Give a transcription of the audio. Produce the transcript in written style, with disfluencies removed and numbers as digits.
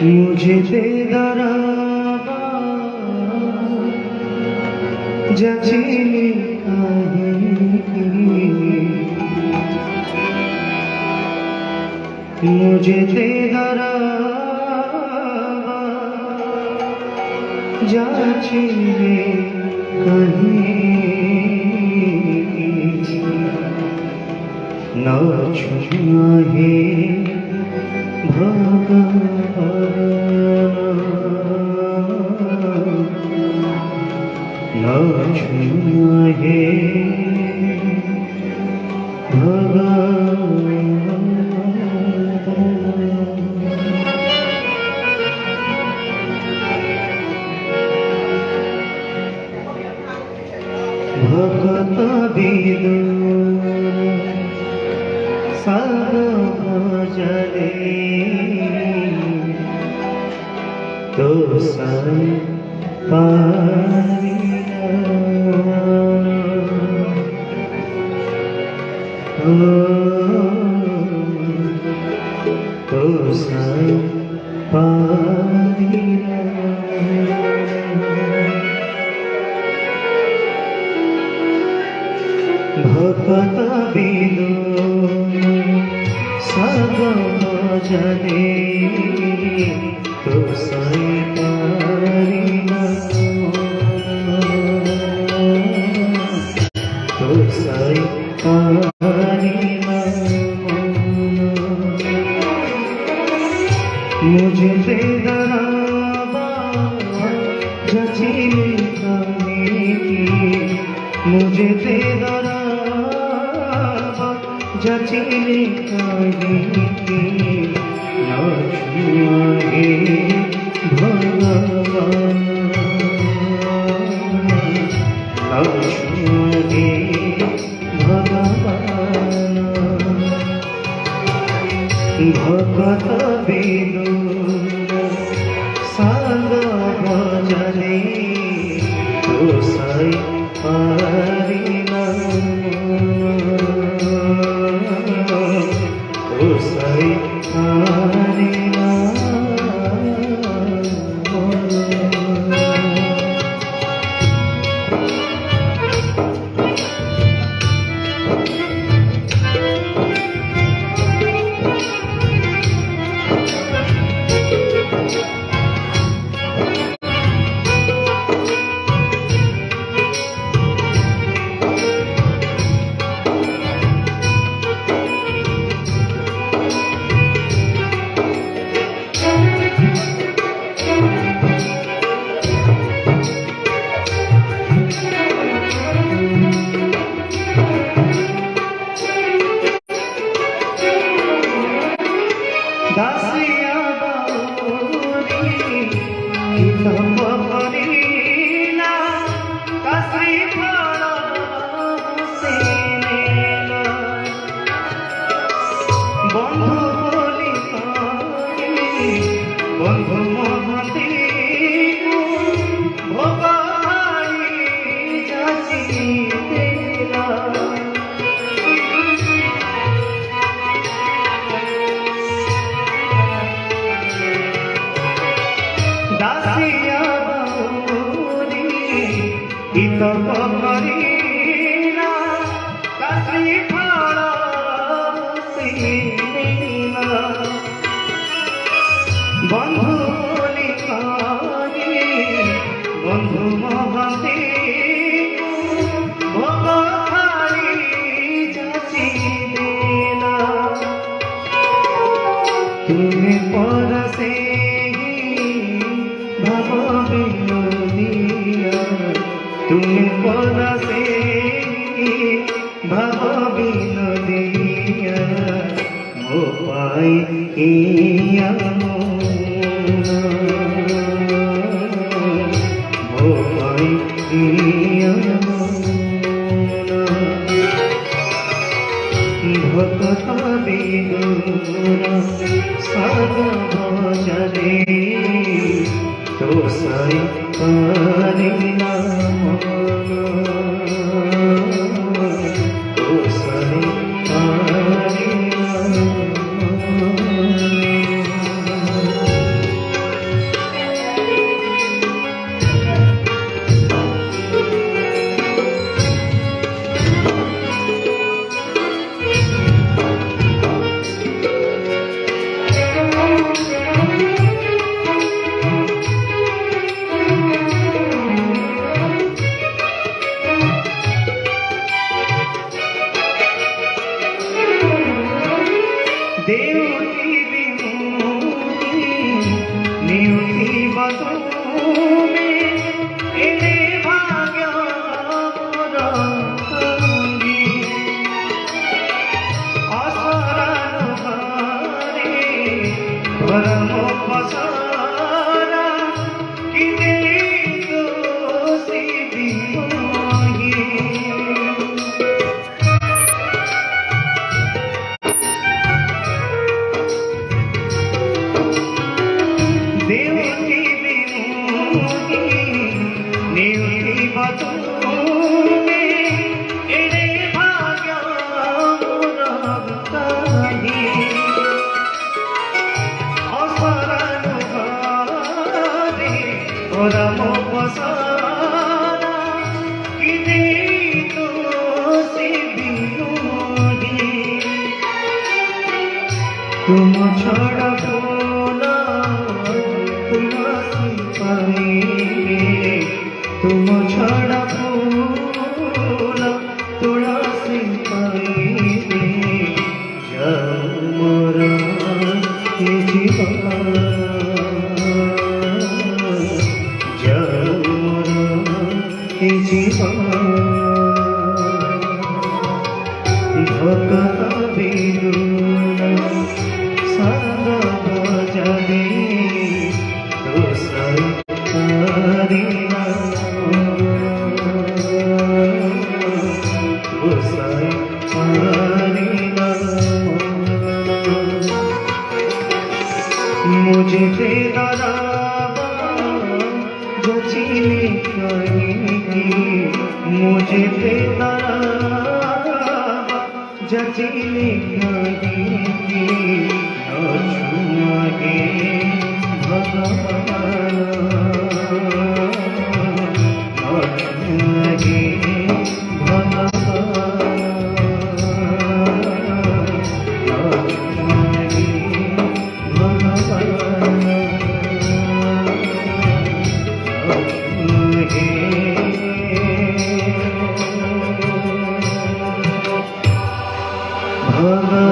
मुझे तेरा जचीली मुझे तेरा जचीली न छुए न छुए भगत विदु सर्वजने तो भगत विदु सर्वजने तो मुझे तेरा जचीली मुझे तेरा जचीली न छुए भगवान न छुए भगवान भगत विदु सर्वजने तो दासिया बाबूरी कसरी बंधु बोली बंधु महती भोगाई जाची तेरा दासिया बाबूरी इत पकड़ीना कसरी बंधु बोली बंधु महती भोग खाई जाची देना तुम्हें परसे भव विनोदिया तुम्हें परसे भव विनोदिया मो पाई भगत বিদুর সাগ ভজনে তো সাই পারিলা তো সাই পারিলা देवती विमुक्ति नियुक्ति बसुमे इने भाग्य रंगी असरण करे परम पसारा किने दोषी विमोही देवकी विमुक्ति नियुक्ति बसुमे इने भाग्य रंगी असरण करे परम पसारा किने दोषी विमोही तुम छड़ा बोला तुलसी पाइबे तुम छड़ा बोला तुलसी पाइबे जाऊ मोरा जीवन जाऊ मोरा जीवन भक्ता बिरुल साग भजने तो साई पारिला तो साई पारिला मुझे तेरा जचीली कहीं मुझे तेरा जचीली कहीं छुए भगवान छुए भगवान